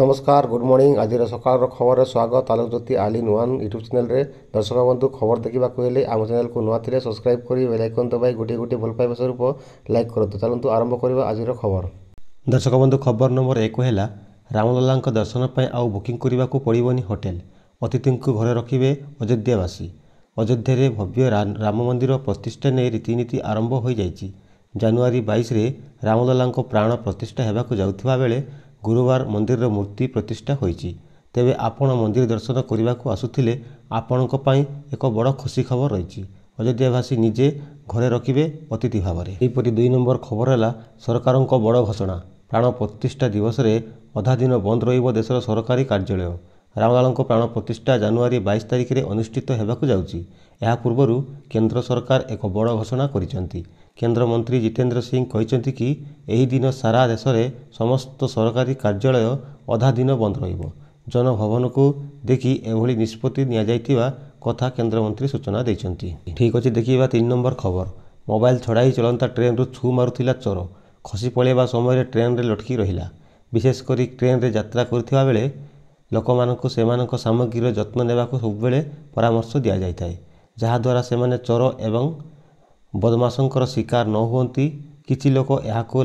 नमस्कार good morning आज सकाल खबर स्वागत आलोकज्योति आली नुआन यूट्यूब चैनल रे दर्शक बंधु खबर देखा हेले आम चैनल को नुआ थे सब्सक्राइब कर बेल आइकन दबाई गोटे गोटे भल पाइबा स्वरूप लाइक करूँ। चलतु आरंभ करवा आज खबर। दर्शक बंधु खबर नंबर 1 है रामलला दर्शन पर आउ बुकिंग करने को पड़ोनी होटेल अतिथि को घरे रखिए अयोध्यावासी। अयोध्या भव्य राम मंदिर प्रतिष्ठा नहीं रीतिनीति आरंभ हो जाइए। जानुआरी 22 रे रामलला प्राण प्रतिष्ठा होगाक जाउथिबा बेले गुरुवार मंदिर मूर्ति प्रतिष्ठा होइछि। तेबे आपण मंदिर दर्शन करने को आसुथिले आपणक पई एक बड़ खुशी खबर रही। अयोध्यावासी निजे घरे रखिए अतिथि भाव में। यहपरि 2 नंबर खबर है सरकार बड़ घोषणा प्राण प्रतिष्ठा दिवस रे अधा दिन बंद रहिबो देशर सरकारी कार्यालय। रामलला प्राण प्रतिष्ठा जानुआरी 22 तारिख में अनुष्ठित होगाक जाउछि। या पूर्व केंद्र सरकार एक बड़ घोषणा करिसेंति। केंद्र मंत्री जितेंद्र सिंह कहते कि यही दिन सारा देश में समस्त सरकारी कार्यालय अधा दिन बंद रहिबो। जनभवन को देखि एभली निष्पत्ति निया कथा केंद्रमंत्री सूचना देइछंती। ठीक अच्छे देखिए 3 नंबर खबर। मोबाइल छड़ाई चलता ट्रेन रु छू मारुथिला चोर खसी पलैबा समय ट्रेन रे लटकी रहिला। विशेषकर ट्रेन रे यात्रा करथिबा बेले लोकमाननकु सेमानक सामग्रीर जत्न नेबाकु सबुबेले परामर्श दिया जायथाय, जहाद्वारा सेमाने चोर एवं बदमाशंकर शिकार न हुअन्ति। किछि लोक एहाको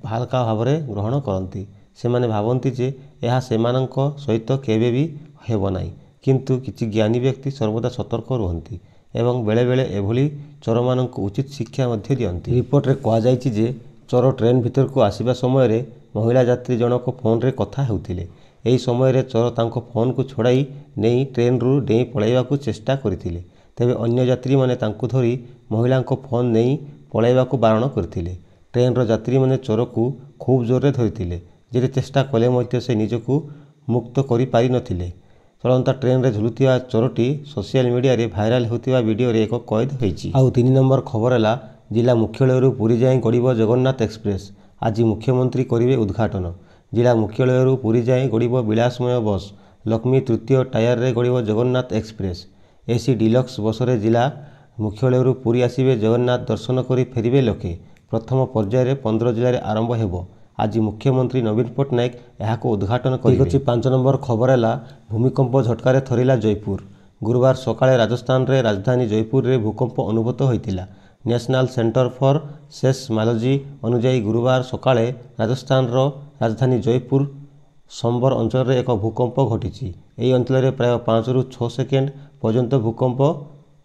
हल्का भाव में ग्रहण करती। सेमाने भावन्ति जे यह सेमानंक सहित केबे भी हेब नाही, किंतु किछि ज्ञानी व्यक्ति सर्वदा सतर्क रुहन्ति एवं बेले बेले एभली चोर मानक उचित शिक्षा मध्य दियन्ति। रिपोर्ट रे कहा जायछि जे चोर ट्रेन भीतर को आसिबा समय रे महिला यात्री जनक फोन रे कथा हेउथिले। एही समय रे चोर तांको फोन को छड़ाई नहीं ट्रेन रु डेई पलाइबाकू चेष्टा करथिले। तेबे अन्य यात्री माने तांको धरी महिला फोन नहीं पलाइबाकू बारण करथिले। ट्रेन रो यात्री माने चोर को खूब जोर रे धरिथिले। जेते चेष्टा कले मध्य से निजकू मुक्त करि पारि नथिले। चलंता ट्रेन रे झुलुथिया चोरटी सोशल मीडिया रे भाइराल होतिबा वीडियो रे एक कैद होईछि। आउ 3 नंबर खबर है जिला मुख्यालय पुरी जाए गड़ब जगन्नाथ एक्सप्रेस। आज मुख्यमंत्री करेंगे उद्घाटन। जिला मुख्यालय पुरी जाए गड़ब विलासमय बस लक्ष्मी तृतीय टायर रे गड़ब जगन्नाथ एक्सप्रेस। एसी डिलक्स बस रे जिला मुख्यालय पुरी आसवे जगन्नाथ दर्शन कर फेरिबे लोके। प्रथम पर्यायर 15 जिले में आरंभ हेबो। आज मुख्यमंत्री नवीन पट्टनायक यह उद्घाटन कर। 5 नंबर खबर है भूमिकंप झटकार थरिला जयपुर। गुरुवार सकाळे राजस्थान रे राजधानी जयपुर रे भूकंप अनुभूत होइतिला। नेशनल सेंटर फॉर सेस्मोलॉजी अनुसार गुरुवार सकाळे राजस्थान रो राजधानी जयपुर संबर अंचल रे एक भूकंप घटी। यह अंचल रे प्राय 5 रु 6 सेकेंड पर्यंत भूकंप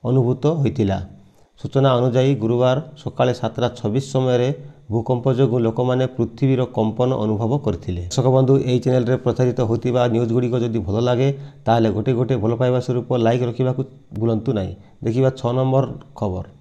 अनुभूत होइतिला। सूचना अनुसार गुरुवार सकाळे 7:26 समय भूकंप जो लोक मैंने पृथ्वीर कंपन अनुभव करथिले। दर्शक बंधु यही चैनल रे प्रचारित होतिबा न्यूज गुड़िक जदि भल लगे ताले गोटे गोटे भल पाइबा स्वरूप लाइक रखा भूलु ना। देखिबा 6 नंबर खबर।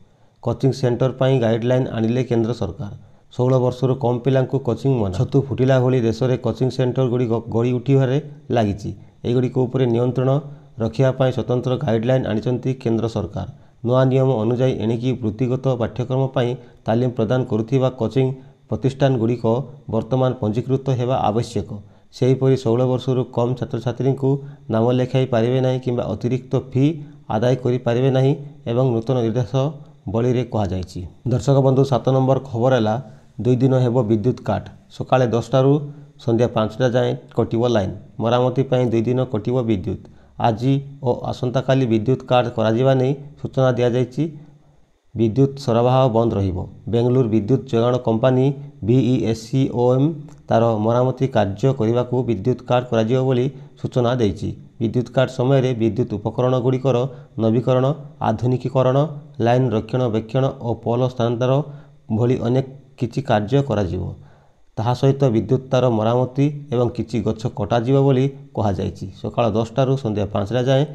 कोचिंग सेंटर पर गाइडलाइन आनिले केंद्र सरकार। 16 वर्षर कम पिला कोचिंग मना। छतु फुटिला भली देश में कोचिंग सेंटर गुड़ी गड़ी उठार लगी। एगुड़िक नियंत्रण रखा स्वतंत्र गाइडलाइन आनिचंती केंद्र सरकार। नवा नियम अनुसार एणिकी वृत्तिगत पाठ्यक्रम पर तालीम प्रदान करुथिबा कोचिंग प्रतिष्ठान गुड़िक वर्तमान पंजीकृत हेबा आवश्यक। सेहीपरि 16 वर्षर कम छात्र छात्री को नाम लेखाई पारिबे नाही किंबा अतिरिक्त फी आदाय करि पारिबे नाही एवं नूतन निर्देश बली रे कहा जायछि। दर्शक बंधु 7 नंबर खबर है 2 दिन हेबो विद्युत काट। सकाळे 10टा रु संध्या 5टा जाए कटिबो लाइन। मरामती पर 2 दिन कटिबो विद्युत। आज और आसंता काली विद्युत काट करा नहीं सूचना दिया जायछि। विद्युत सरबराह बंद रहिबो। बेंगलुरु विद्युत जोगाण कंपानी BESCOM तार मरामती कार्य करने को विद्युत काट करा बोली सूचना देछि। विद्युत काट समय विद्युत उपकरण गुड़िकर नवीकरण आधुनिकीकरण लाइन रक्षणाबेक्षण और पोल स्थानांतर भली अनेक किछि कार्य करा जिवो। ताहा सहित विद्युत तार मरामती एवं किछि गछ कटा जिवो बोली कहा जायछि। सकाळ 10टा रु संध्या 5टा जाए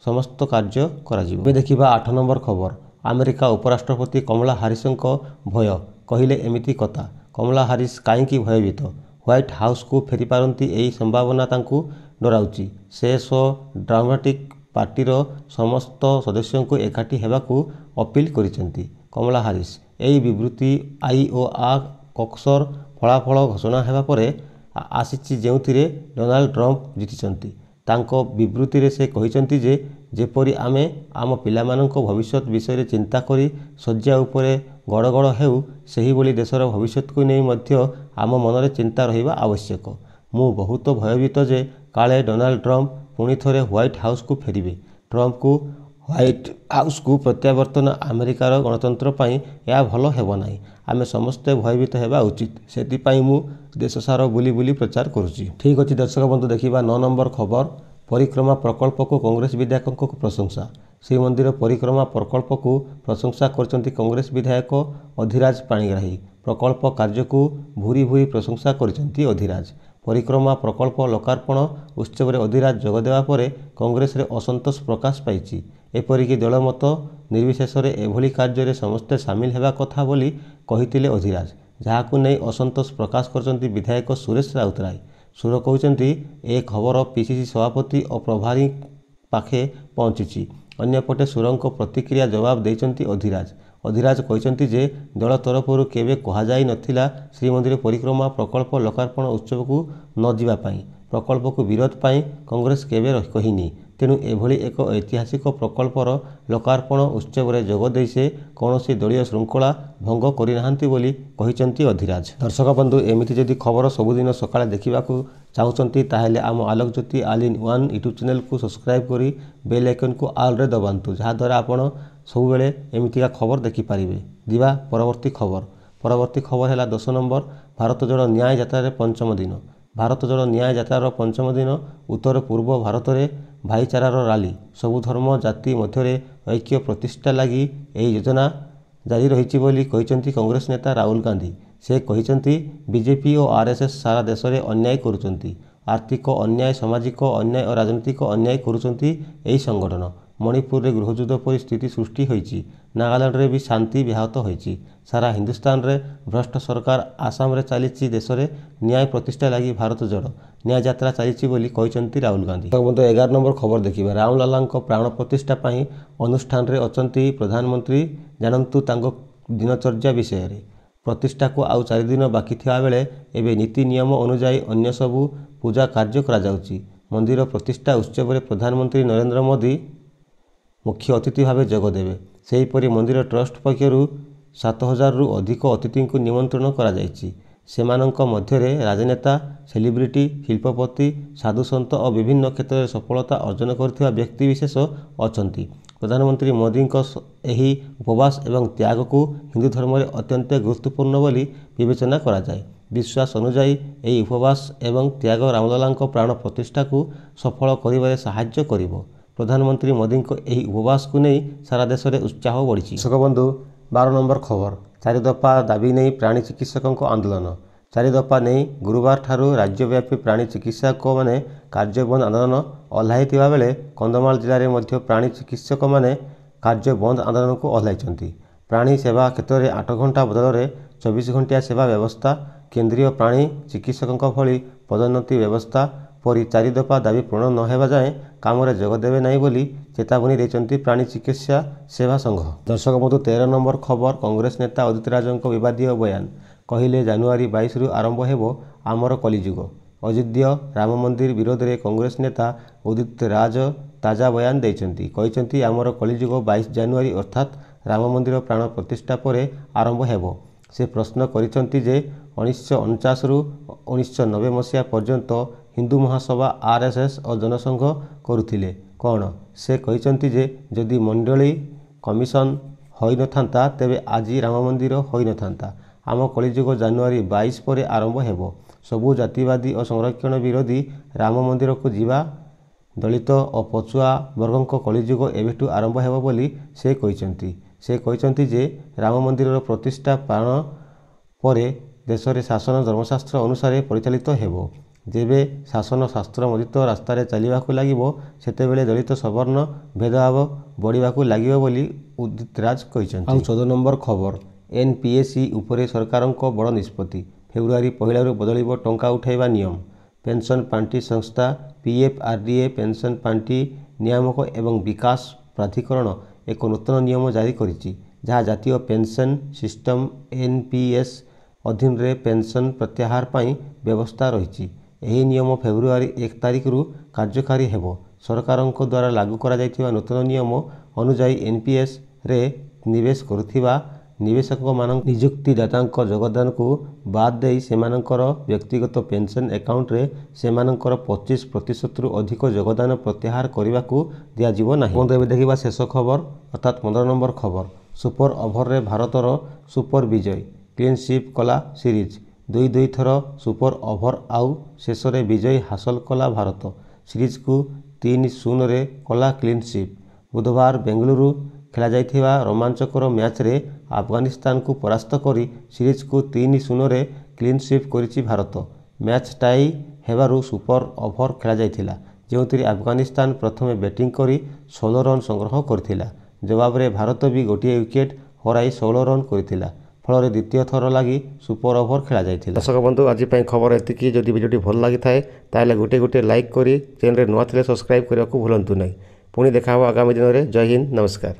समस्त कार्य करा जिवो। देखिबा 8 नंबर खबर। अमेरिका उपराष्ट्रपति कमला हारिसंक भय कहिले एमिति कथा। कमला हारिस काईकि भयभीत। व्हाइट हाउस को फेरी पारती यही संभावना तांकु डराउची। से ड्रामेटिक पार्टीर समस्त सदस्यों को एकाठी हेबाकू अपील करिसेंती। कमला हारिस यही विवृत्ति आईओआ कक्सर फलाफल घोषणा हेबा परे आसीची जेउथिरे डोनाल्ड ट्रंप जीतिचंती। तांको विवृत्ति रे से कहिसंती जे जेपरि आमे आम पिलामानंको भविष्यत विषय चिंता करी शज्या उपरे गड़गड़ हेउ सेही बोली देशर भविष्यत को नहीं मध्य आम मनरे चिंता रहिबा आवश्यक। ମୁଁ ବହୁତ ଭୟଭୀତ ଯେ କାଳେ ଡୋନାଲ୍ଡ ଟ୍ରମ୍ପ ପୁଣି ଥରେ ହ୍ୱାଇଟ୍ ହାଉସ୍କୁ ଫେରିବେ। ଟ୍ରମ୍ପଙ୍କୁ ହ୍ୱାଇଟ୍ ହାଉସ୍କୁ ପ୍ରତ୍ୟାବର୍ତ୍ତନ ଆମେରିକାର ଗଣତନ୍ତ୍ର ପାଇଁ ଏହା ଭଲ ହେବ ନାହିଁ। ଆମେ ସମସ୍ତେ ଭୟଭୀତ ହେବା ଉଚିତ। ସେଥିପାଇଁ ମୁଁ ଦେଶସାରା ବୁଲି ବୁଲି ପ୍ରଚାର କରୁଛି। ଠିକ୍ ଅଛି ଦର୍ଶକ ବନ୍ଧୁ, ଦେଖିବା 9 ନମ୍ବର ଖବର। ପରିକ୍ରମା ପ୍ରକଳ୍ପକୁ କଂଗ୍ରେସ ବିଧାୟକଙ୍କ ପ୍ରଶଂସା। ଶ୍ରୀମନ୍ଦିର ପରିକ୍ରମା ପ୍ରକଳ୍ପକୁ ପ୍ରଶଂସା କରିଛନ୍ତି କଂଗ୍ରେସ ବିଧାୟକ ଅଧିରାଜ ପାଣିଗ୍ରାହୀ। ପ୍ରକଳ୍ପ କାର୍ଯ୍ୟକୁ ଭୂରି ଭୂରି ପ୍ରଶଂସା କରିଛନ୍ତି ଅଧିରାଜ। ପରିକ୍ରମା ପ୍ରକଳ୍ପ ଲୋକାର୍ପଣ ଉତ୍ସବରେ ଅଧିରାଜ ଯୋଗ ଦେବା ପରେ କଂଗ୍ରେସରେ ଅସନ୍ତୋଷ ପ୍ରକାଶ ପାଇଛି। ଏପରିକି ଦଳମତ ନିର୍ବିଶେଷରେ ଏଭଳି କାର୍ଯ୍ୟରେ ସମସ୍ତେ ସାମିଲ ହେବା କଥା ବୋଲି କହିଥିଲେ ଅଧିରାଜ, ଯାହାକୁ ନେଇ ଅସନ୍ତୋଷ ପ୍ରକାଶ କରିଛନ୍ତି ବିଧାୟକ ସୁରେଶ ରାଉତରାୟ। ସୁର କହୁଛନ୍ତି, ଏ ଖବର ପିସିସି ସଭାପତି ଓ ପ୍ରଭାରୀ ପାଖେ ପହଞ୍ଚିଛି। ଅନ୍ୟପଟେ ସୁରଙ୍କ ପ୍ରତିକ୍ରିୟା ଜବାବ ଦେଇଛନ୍ତି ଅଧିରାଜ। ଅଧିରାଜ କହିଛନ୍ତି ଯେ ଦଳ ତରଫରୁ କେବେ କୁହାଯାଇ ନଥିଲା ଶ୍ରୀମନ୍ଦିର ପରିକ୍ରମା ପ୍ରକଳ୍ପ ଲୋକାର୍ପଣ ଉତ୍ସବକୁ ନ ଯିବା ପାଇଁ। ପ୍ରକଳ୍ପକୁ ବିରୋଧ ପାଇଁ କଂଗ୍ରେସ କେବେ କହିନି। ତେଣୁ ଏଭଳି ଏକ ଐତିହାସିକ ପ୍ରକଳ୍ପର ଲୋକାର୍ପଣ ଉତ୍ସବରେ ଯୋଗ ଦେଇ ସେ କୌଣସି ଦଳୀୟ ଶୃଙ୍ଖଳା ଭଙ୍ଗ କରିନାହାନ୍ତି ବୋଲି କହିଛନ୍ତି ଅଧିରାଜ। ଦର୍ଶକ ବନ୍ଧୁ, ଏମିତି ଯଦି ଖବର ସବୁଦିନ ସକାଳେ ଦେଖିବାକୁ ଚାହୁଁଛନ୍ତି ତାହେଲେ ଆମ ଆଲୋକଜ୍ୟୋତି ଅଲ୍ ଇନ୍ ୱାନ୍ ୟୁଟ୍ୟୁବ୍ ଚ୍ୟାନେଲକୁ ସବସ୍କ୍ରାଇବ୍ କରି ବେଲ୍ ଆଇକନ୍କୁ ଆଲ୍ରେ ଦବାନ୍ତୁ, ଯାହାଦ୍ୱାରା ଆପଣ ସବୁବେଳେ ଏମିତିକା ଖବର ଦେଖିପାରିବେ। ଯିବା ପରବର୍ତ୍ତୀ ଖବର। ପରବର୍ତ୍ତୀ ଖବର ହେଲା 10 ନମ୍ବର। ଭାରତ ଯୋଡ଼ୋ ନ୍ୟାୟ ଯାତ୍ରାରେ ପଞ୍ଚମ ଦିନ। ଭାରତ ଯୋଡ଼ୋ ନ୍ୟାୟ ଯାତ୍ରାର ପଞ୍ଚମ ଦିନ ଉତ୍ତର ପୂର୍ବ ଭାରତରେ ଭାଇଚାରାର ରାଲି। ସବୁ ଧର୍ମ ଜାତି ମଧ୍ୟରେ ଐକ୍ୟ ପ୍ରତିଷ୍ଠା ଲାଗି ଏହି ଯୋଜନା ଜାରି ରହିଛି ବୋଲି କହିଛନ୍ତି କଂଗ୍ରେସ ନେତା ରାହୁଲ ଗାନ୍ଧୀ। ସେ କହିଛନ୍ତି, ବିଜେପି ଓ ଆର୍ଏସ୍ଏସ୍ ସାରା ଦେଶରେ ଅନ୍ୟାୟ କରୁଛନ୍ତି। ଆର୍ଥିକ ଅନ୍ୟାୟ, ସାମାଜିକ ଅନ୍ୟାୟ ଓ ରାଜନୈତିକ ଅନ୍ୟାୟ କରୁଛନ୍ତି ଏହି ସଂଗଠନ। ମଣିପୁରରେ ଗୃହଯୁଦ୍ଧ ପରି ସ୍ଥିତି ସୃଷ୍ଟି ହୋଇଛି। ନାଗାଲାଣ୍ଡରେ ବି ଶାନ୍ତି ବ୍ୟାହତ ହୋଇଛି। ସାରା ହିନ୍ଦୁସ୍ତାନରେ ଭ୍ରଷ୍ଟ ସରକାର। ଆସାମରେ ଚାଲିଛି ଦେଶରେ ନ୍ୟାୟ ପ୍ରତିଷ୍ଠା ଲାଗି ଭାରତ ଯୋଡ଼ୋ ନ୍ୟାୟ ଯାତ୍ରା ଚାଲିଛି ବୋଲି କହିଛନ୍ତି ରାହୁଲ ଗାନ୍ଧୀ। 11 ନମ୍ବର ଖବର ଦେଖିବା। ରାମଲାଲାଙ୍କ ପ୍ରାଣ ପ୍ରତିଷ୍ଠା ପାଇଁ ଅନୁଷ୍ଠାନରେ ଅଛନ୍ତି ପ୍ରଧାନମନ୍ତ୍ରୀ। ଜାଣନ୍ତୁ ତାଙ୍କ ଦିନଚର୍ଯ୍ୟା ବିଷୟରେ। ପ୍ରତିଷ୍ଠାକୁ ଆଉ 4 ଦିନ ବାକି ଥିବା ବେଳେ ଏବେ ନୀତି ନିୟମ ଅନୁଯାୟୀ ଅନ୍ୟ ସବୁ ପୂଜା କାର୍ଯ୍ୟ କରାଯାଉଛି। ମନ୍ଦିର ପ୍ରତିଷ୍ଠା ଉତ୍ସବରେ ପ୍ରଧାନମନ୍ତ୍ରୀ ନରେନ୍ଦ୍ର ମୋଦି ମୁଖ୍ୟ ଅତିଥି ଭାବେ ଯୋଗ ଦେବେ। ସେହିପରି ମନ୍ଦିର ଟ୍ରଷ୍ଟ ପକ୍ଷରୁ 7,000ରୁ ଅଧିକ ଅତିଥିଙ୍କୁ ନିମନ୍ତ୍ରଣ କରାଯାଇଛି। ସେମାନଙ୍କ ମଧ୍ୟରେ ରାଜନେତା, ସେଲିବ୍ରିଟି, ଶିଳ୍ପପତି, ସାଧୁସନ୍ଥ ଓ ବିଭିନ୍ନ କ୍ଷେତ୍ରରେ ସଫଳତା ଅର୍ଜନ କରିଥିବା ବ୍ୟକ୍ତିବିଶେଷ ଅଛନ୍ତି। ପ୍ରଧାନମନ୍ତ୍ରୀ ମୋଦିଙ୍କ ଏହି ଉପବାସ ଏବଂ ତ୍ୟାଗକୁ ହିନ୍ଦୁ ଧର୍ମରେ ଅତ୍ୟନ୍ତ ଗୁରୁତ୍ୱପୂର୍ଣ୍ଣ ବୋଲି ବିବେଚନା କରାଯାଏ। ବିଶ୍ୱାସ ଅନୁଯାୟୀ ଏହି ଉପବାସ ଏବଂ ତ୍ୟାଗ ରାମଲାଲାଙ୍କ ପ୍ରାଣ ପ୍ରତିଷ୍ଠାକୁ ସଫଳ କରିବାରେ ସାହାଯ୍ୟ କରିବ। ପ୍ରଧାନମନ୍ତ୍ରୀ ମୋଦିଙ୍କ ଏହି ଉପବାସକୁ ନେଇ ସାରା ଦେଶରେ ଉତ୍ସାହ ବଢ଼ିଛି। ଦର୍ଶକ ବନ୍ଧୁ, 12 ନମ୍ବର ଖବର। 4 ଦଫା ଦାବି ନେଇ ପ୍ରାଣୀ ଚିକିତ୍ସକଙ୍କ ଆନ୍ଦୋଳନ। 4 ଦଫା ନେଇ ଗୁରୁବାରଠାରୁ ରାଜ୍ୟବ୍ୟାପୀ ପ୍ରାଣୀ ଚିକିତ୍ସକମାନେ କାର୍ଯ୍ୟ ବନ୍ଦ ଆନ୍ଦୋଳନ ଓହ୍ଲାଇଥିବା ବେଳେ କନ୍ଧମାଳ ଜିଲ୍ଲାରେ ମଧ୍ୟ ପ୍ରାଣୀ ଚିକିତ୍ସକମାନେ କାର୍ଯ୍ୟ ବନ୍ଦ ଆନ୍ଦୋଳନକୁ ଓହ୍ଲାଇଛନ୍ତି। ପ୍ରାଣୀ ସେବା କ୍ଷେତ୍ରରେ 8 ଘଣ୍ଟା ବଦଳରେ 24 ଘଣ୍ଟିଆ ସେବା ବ୍ୟବସ୍ଥା, କେନ୍ଦ୍ରୀୟ ପ୍ରାଣୀ ଚିକିତ୍ସକଙ୍କ ଭଳି ପଦୋନ୍ନତି ବ୍ୟବସ୍ଥା ପରି 4 ଦଫା ଦାବି ପୂରଣ ନ ହେବା ଯାଏଁ କାମରେ ଯୋଗ ଦେବେ ନାହିଁ ବୋଲି ଚେତାବନୀ ଦେଇଛନ୍ତି ପ୍ରାଣୀ ଚିକିତ୍ସା ସେବା ସଂଘ। ଦର୍ଶକ ବନ୍ଧୁ, 13 ନମ୍ବର ଖବର। କଂଗ୍ରେସ ନେତା ଉଦିତ ରାଜଙ୍କ ବିବାଦୀୟ ବୟାନ। କହିଲେ, ଜାନୁଆରୀ 22ରୁ ଆରମ୍ଭ ହେବ ଆମର କଳିଯୁଗ। ଅଯୋଧ୍ୟା ରାମ ମନ୍ଦିର ବିରୋଧରେ କଂଗ୍ରେସ ନେତା ଉଦିତ ରାଜ ତାଜା ବୟାନ ଦେଇଛନ୍ତି। କହିଛନ୍ତି, ଆମର କଳିଯୁଗ 22 ଜାନୁଆରୀ ଅର୍ଥାତ୍ ରାମ ମନ୍ଦିର ପ୍ରାଣ ପ୍ରତିଷ୍ଠା ପରେ ଆରମ୍ଭ ହେବ। ସେ ପ୍ରଶ୍ନ କରିଛନ୍ତି ଯେ 1949ରୁ 1990 ମସିହା ପର୍ଯ୍ୟନ୍ତ ହିନ୍ଦୁ ମହାସଭା, ଆର୍ଏସ୍ଏସ୍ ଓ ଜନସଂଘ କରୁଥିଲେ କ'ଣ? ସେ କହିଛନ୍ତି ଯେ ଯଦି ମଣ୍ଡଳୀ କମିଶନ ହୋଇନଥାନ୍ତା ତେବେ ଆଜି ରାମ ମନ୍ଦିର ହୋଇନଥାନ୍ତା। ଆମ କଳିଯୁଗ ଜାନୁଆରୀ 22 ପରେ ଆରମ୍ଭ ହେବ। ସବୁ ଜାତିବାଦୀ ଓ ସଂରକ୍ଷଣ ବିରୋଧୀ ରାମ ମନ୍ଦିରକୁ ଯିବା ଦଳିତ ଓ ପଛୁଆ ବର୍ଗଙ୍କ କଳିଯୁଗ ଏବେଠୁ ଆରମ୍ଭ ହେବ ବୋଲି ସେ କହିଛନ୍ତି। ସେ କହିଛନ୍ତି ଯେ ରାମ ମନ୍ଦିରର ପ୍ରତିଷ୍ଠା ପ୍ରାଣ ପରେ ଦେଶରେ ଶାସନ ଧର୍ମଶାସ୍ତ୍ର ଅନୁସାରେ ପରିଚାଳିତ ହେବ। ଯେବେ ଶାସନ ଶାସ୍ତ୍ର ମୋଦିତ ରାସ୍ତାରେ ଚାଲିବାକୁ ଲାଗିବ ସେତେବେଳେ ଦଳିତ ସବର୍ଣ୍ଣ ଭେଦଭାବ ବଢ଼ିବାକୁ ଲାଗିବ ବୋଲି ଉଦିତ ରାଜ କହିଛନ୍ତି। ଆଉ 14 ନମ୍ବର ଖବର। ଏନ୍ପିଏସ୍ସି ଉପରେ ସରକାରଙ୍କ ବଡ଼ ନିଷ୍ପତ୍ତି। ଫେବୃଆରୀ 1ରୁ ବଦଳିବ ଟଙ୍କା ଉଠାଇବା ନିୟମ। ପେନ୍ସନ୍ ପାଣ୍ଠି ସଂସ୍ଥା ପିଏଫ୍ଆର୍ଡିଏ ପେନ୍ସନ୍ ପାଣ୍ଠି ନିୟାମକ ଏବଂ ବିକାଶ ପ୍ରାଧିକରଣ ଏକ ନୂତନ ନିୟମ ଜାରି କରିଛି, ଯାହା ଜାତୀୟ ପେନ୍ସନ୍ ସିଷ୍ଟମ ଏନ୍ପିଏସ୍ ଅଧୀନରେ ପେନ୍ସନ୍ ପ୍ରତ୍ୟାହାର ପାଇଁ ବ୍ୟବସ୍ଥା ରହିଛି। ଏହି ନିୟମ ଫେବୃଆରୀ 1 ତାରିଖରୁ କାର୍ଯ୍ୟକାରୀ ହେବ। ସରକାରଙ୍କ ଦ୍ୱାରା ଲାଗୁ କରାଯାଇଥିବା ନୂତନ ନିୟମ ଅନୁଯାୟୀ ଏନ୍ପିଏସ୍ରେ ନିବେଶ କରୁଥିବା ନିବେଶକମାନଙ୍କ ନିଯୁକ୍ତିଦାତାଙ୍କ ଯୋଗଦାନକୁ ବାଦ୍ ଦେଇ ସେମାନଙ୍କର ବ୍ୟକ୍ତିଗତ ପେନ୍ସନ୍ ଆକାଉଣ୍ଟରେ ସେମାନଙ୍କର 25%ରୁ ଅଧିକ ଯୋଗଦାନ ପ୍ରତ୍ୟାହାର କରିବାକୁ ଦିଆଯିବ ନାହିଁ। ଏବେ ଦେଖିବା ଶେଷ ଖବର ଅର୍ଥାତ୍ 15 ନମ୍ବର ଖବର। ସୁପର ଓଭରରେ ଭାରତର ସୁପର ବିଜୟ, କ୍ଲିନ୍ ସ୍ୱିପ୍ କଲା ସିରିଜ୍। 2-2 ଥର ସୁପର ଓଭର ଆଉ ଶେଷରେ ବିଜୟ ହାସଲ କଲା ଭାରତ। ସିରିଜକୁ 3-0ରେ କଲା କ୍ଲିନ୍ ସ୍ୱିପ୍। ବୁଧବାର ବେଙ୍ଗାଲୁରୁ ଖେଳାଯାଇଥିବା ରୋମାଞ୍ଚକର ମ୍ୟାଚ୍ରେ ଆଫଗାନିସ୍ତାନକୁ ପରାସ୍ତ କରି ସିରିଜକୁ 3-0ରେ କ୍ଲିନ୍ ସ୍ୱିପ୍ କରିଛି ଭାରତ। ମ୍ୟାଚ୍ ଟାଇ ହେବାରୁ ସୁପର ଓଭର ଖେଳାଯାଇଥିଲା, ଯେଉଁଥିରେ ଆଫଗାନିସ୍ତାନ ପ୍ରଥମେ ବ୍ୟାଟିଂ କରି 16 ରନ୍ ସଂଗ୍ରହ କରିଥିଲା। ଜବାବରେ ଭାରତ ବି ଗୋଟିଏ ୱିକେଟ୍ ହରାଇ 16 ରନ୍ କରିଥିଲା। ଫଳରେ ଦ୍ୱିତୀୟ ଥର ଲାଗି ସୁପର ଓଭର ଖେଳାଯାଇଥିଲା। ଦର୍ଶକ ବନ୍ଧୁ, ଆଜି ପାଇଁ ଖବର ଏତିକି। ଯଦି ଭିଡ଼ିଓଟି ଭଲ ଲାଗିଥାଏ ତାହେଲେ ଗୋଟିଏ ଲାଇକ୍ କରି ଚ୍ୟାନେଲରେ ନୂଆ ଥିଲେ ସବସ୍କ୍ରାଇବ୍ କରିବାକୁ ଭୁଲନ୍ତୁ ନାହିଁ। ପୁଣି ଦେଖା ହେବ ଆଗାମୀ ଦିନରେ। ଜୟ ହିନ୍ଦ, ନମସ୍କାର।